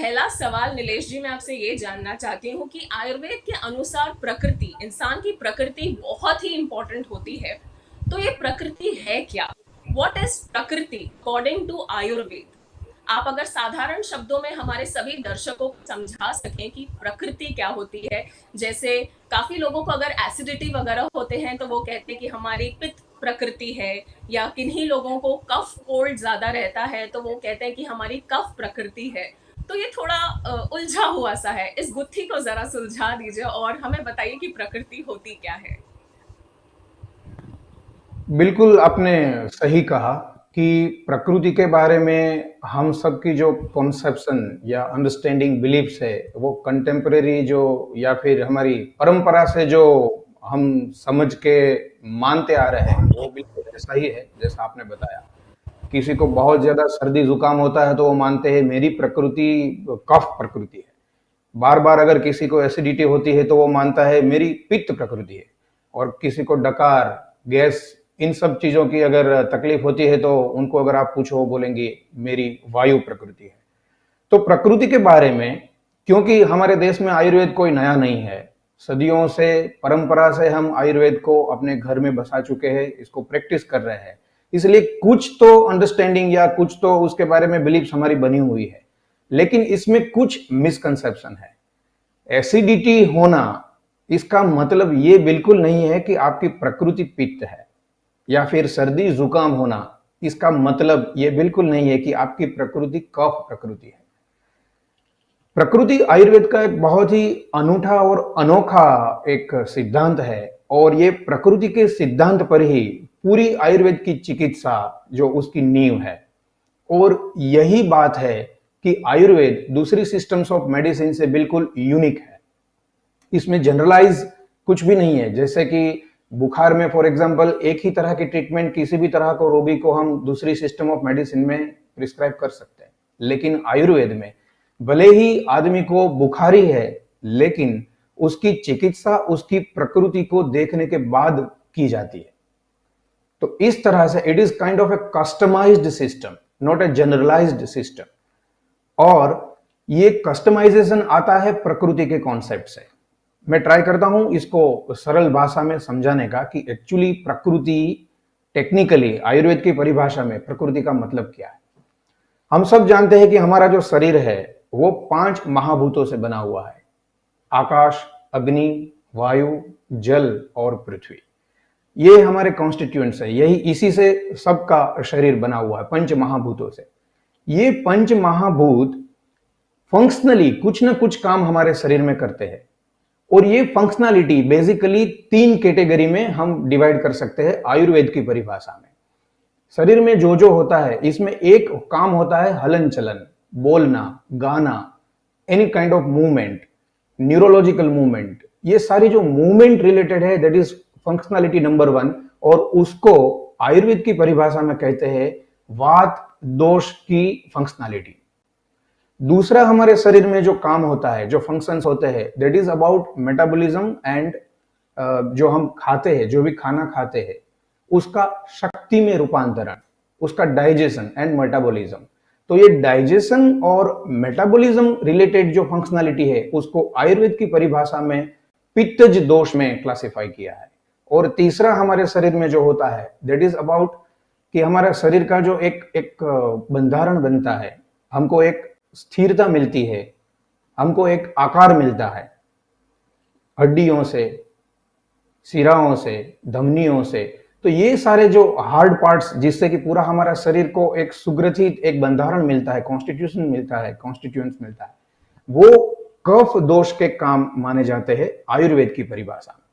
पहला सवाल नीलेश जी मैं आपसे ये जानना चाहती हूँ कि आयुर्वेद के अनुसार प्रकृति, इंसान की प्रकृति बहुत ही इंपॉर्टेंट होती है। तो ये प्रकृति है क्या? व्हाट इज प्रकृति अकॉर्डिंग टू आयुर्वेद? आप अगर साधारण शब्दों में हमारे सभी दर्शकों को समझा सकें कि प्रकृति क्या होती है। जैसे काफी लोगों को अगर एसिडिटी वगैरह होते हैं तो वो कहते हैं कि हमारी पित्त प्रकृति है, या किन्हीं लोगों को कफ कोल्ड ज्यादा रहता है तो वो कहते हैं कि हमारी कफ प्रकृति है। तो ये थोड़ा उलझा हुआ सा है, इस गुत्थी को जरा सुलझा दीजिए और हमें बताइए कि प्रकृति होती क्या है। बिल्कुल आपने सही कहा कि प्रकृति के बारे में हम सबकी जो कॉन्सेप्शन या अंडरस्टैंडिंग बिलीफ्स है वो कंटेम्परेरी जो या फिर हमारी परंपरा से जो हम समझ के मानते आ रहे हैं वो बिल्कुल ऐसा ही है जैसा आपने बताया। किसी को बहुत ज्यादा सर्दी जुकाम होता है तो वो मानते हैं मेरी प्रकृति कफ प्रकृति है। बार बार अगर किसी को एसिडिटी होती है तो वो मानता है मेरी पित्त प्रकृति है। और किसी को डकार, गैस, इन सब चीजों की अगर तकलीफ होती है तो उनको अगर आप पूछो वो बोलेंगे मेरी वायु प्रकृति है। तो प्रकृति के बारे में, क्योंकि हमारे देश में आयुर्वेद कोई नया नहीं है, सदियों से परंपरा से हम आयुर्वेद को अपने घर में बसा चुके हैं, इसको प्रैक्टिस कर रहे हैं, इसलिए कुछ तो अंडरस्टैंडिंग या कुछ तो उसके बारे में बिलीफ हमारी बनी हुई है। लेकिन इसमें कुछ मिसकंसेप्शन है। एसिडिटी होना इसका मतलब ये बिल्कुल नहीं है कि आपकी प्रकृति पित्त है, या फिर सर्दी जुकाम होना इसका मतलब ये बिल्कुल नहीं है कि आपकी प्रकृति कफ प्रकृति है। प्रकृति आयुर्वेद का एक बहुत ही अनूठा और अनोखा एक सिद्धांत है, और ये प्रकृति के सिद्धांत पर ही पूरी आयुर्वेद की चिकित्सा जो उसकी नींव है। और यही बात है कि आयुर्वेद दूसरी सिस्टम्स ऑफ मेडिसिन से बिल्कुल यूनिक है। इसमें जनरलाइज कुछ भी नहीं है। जैसे कि बुखार में फॉर एग्जांपल एक ही तरह की ट्रीटमेंट किसी भी तरह को रोगी को हम दूसरी सिस्टम ऑफ मेडिसिन में प्रिस्क्राइब कर सकते हैं, लेकिन आयुर्वेद में भले ही आदमी को बुखारी है, लेकिन उसकी चिकित्सा उसकी प्रकृति को देखने के बाद की जाती है। तो इस तरह से it is kind of a customised system, not a generalised system. और ये कस्टमाइजेशन आता है प्रकृति के कॉन्सेप्ट से। मैं ट्राई करता हूं इसको सरल भाषा में समझाने का कि एक्चुअली प्रकृति, टेक्निकली आयुर्वेद की परिभाषा में प्रकृति का मतलब क्या है। हम सब जानते हैं कि हमारा जो शरीर है वो 5 महाभूतों से बना हुआ है। आकाश, अग्नि, वायु, जल और पृथ्वी। ये हमारे कॉन्स्टिट्यूएंट्स है, यही इसी से सबका शरीर बना हुआ है, 5 महाभूतों से। ये 5 महाभूत फंक्शनली कुछ ना कुछ काम हमारे शरीर में करते हैं। और ये फंक्शनलिटी बेसिकली 3 कैटेगरी में हम डिवाइड कर सकते हैं आयुर्वेद की परिभाषा में। शरीर में जो होता है इसमें एक काम होता है हलन चलन, बोलना, गाना, any kind of movement, neurological movement. ये सारी जो मूवमेंट रिलेटेड है दैट इज फंक्शनलिटी नंबर 1। और उसको आयुर्वेद की परिभाषा में कहते हैं वात दोष की फंक्शनलिटी। दूसरा हमारे शरीर में जो काम होता है, जो फंक्शंस होते हैं, that is about metabolism and जो हम खाते हैं, जो भी खाना खाते हैं उसका शक्ति में रूपांतरण, उसका डाइजेशन एंड मेटाबॉलिज्म। तो ये डाइजेशन और मेटाबॉलिज्म रिलेटेड जो फंक्शनलिटी है उसको आयुर्वेद की परिभाषा में पित्तज दोष में क्लासिफाई किया है। और तीसरा हमारे शरीर में जो होता है दैट इज अबाउट कि हमारा शरीर का जो एक बंधारण बनता है, हमको एक स्थिरता मिलती है, हमको एक आकार मिलता है हड्डियों से, सिराओं से, धमनियों से। तो ये सारे जो हार्ड पार्ट्स जिससे कि पूरा हमारा शरीर को एक सुग्रथित एक बंधारण मिलता है, कॉन्स्टिट्यूशन मिलता है, कॉन्स्टिट्यूएंट्स मिलता है, वो कफ दोष के काम माने जाते हैं आयुर्वेद की परिभाषा में।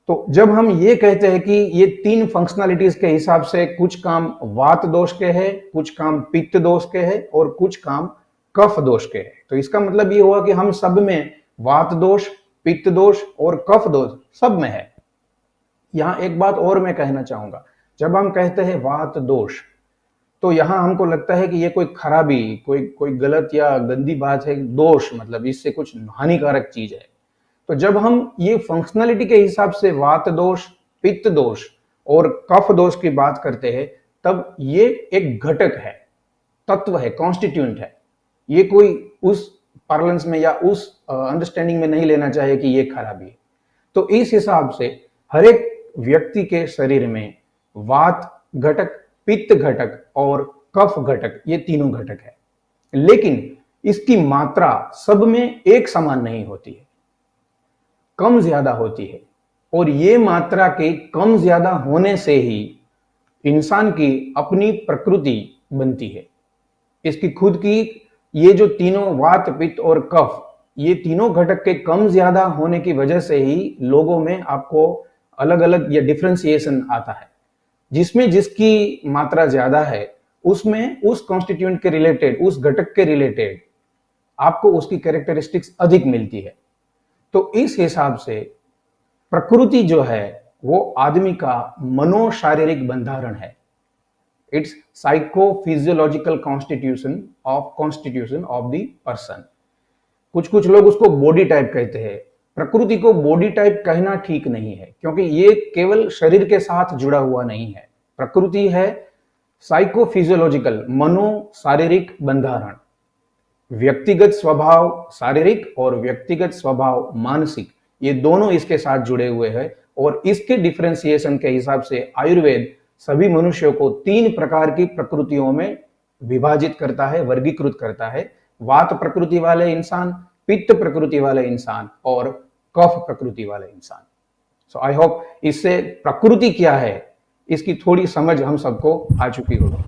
तो जब हम ये कहते हैं कि ये 3 फंक्शनलिटीज के हिसाब से कुछ काम वात दोष के हैं, कुछ काम पित्त दोष के हैं और कुछ काम कफ दोष के हैं, तो इसका मतलब ये हुआ कि हम सब में वात दोष, पित्त दोष और कफ दोष सब में है। यहां एक बात और मैं कहना चाहूंगा, जब हम कहते हैं वात दोष तो यहां हमको लगता है कि ये कोई खराबी, कोई गलत या गंदी बात है। दोष मतलब इससे कुछ हानिकारक चीज है। तो जब हम ये फंक्शनलिटी के हिसाब से वात दोष, पित्त दोष और कफ दोष की बात करते हैं तब ये एक घटक है, तत्व है, कॉन्स्टिट्यूएंट है। ये कोई उस पार्लेंस में या उस अंडरस्टैंडिंग में नहीं लेना चाहिए कि ये खराबी है। तो इस हिसाब से हर एक व्यक्ति के शरीर में वात घटक, पित्त घटक और कफ घटक, ये तीनों घटक है, लेकिन इसकी मात्रा सब में एक समान नहीं होती है, कम ज्यादा होती है। और ये मात्रा के कम ज्यादा होने से ही इंसान की अपनी प्रकृति बनती है, इसकी खुद की। ये जो तीनों वात, पित्त और कफ, ये तीनों घटक के कम ज्यादा होने की वजह से ही लोगों में आपको अलग अलग या डिफ्रेंसिएशन आता है, जिसमें जिसकी मात्रा ज्यादा है उसमें उस कॉन्स्टिट्यूएंट के रिलेटेड, उस घटक के रिलेटेड आपको उसकी कैरेक्टरिस्टिक्स अधिक मिलती है। तो इस हिसाब से प्रकृति जो है वो आदमी का मनोशारीरिक बंधारण है। It's psychophysiological constitution of the person. कुछ कुछ लोग उसको बॉडी टाइप कहते हैं। प्रकृति को बॉडी टाइप कहना ठीक नहीं है, क्योंकि ये केवल शरीर के साथ जुड़ा हुआ नहीं है। प्रकृति है साइकोफिजियोलॉजिकल, मनो शारीरिक बंधारण। व्यक्तिगत स्वभाव शारीरिक और व्यक्तिगत स्वभाव मानसिक, ये दोनों इसके साथ जुड़े हुए हैं। और इसके डिफरेंशिएशन के हिसाब से आयुर्वेद सभी मनुष्यों को 3 प्रकार की प्रकृतियों में विभाजित करता है, वर्गीकृत करता है। वात प्रकृति वाले इंसान, पित्त प्रकृति वाले इंसान और कफ प्रकृति वाले इंसान। सो आई होप इससे प्रकृति क्या है इसकी थोड़ी समझ हम सबको आ चुकी होगी।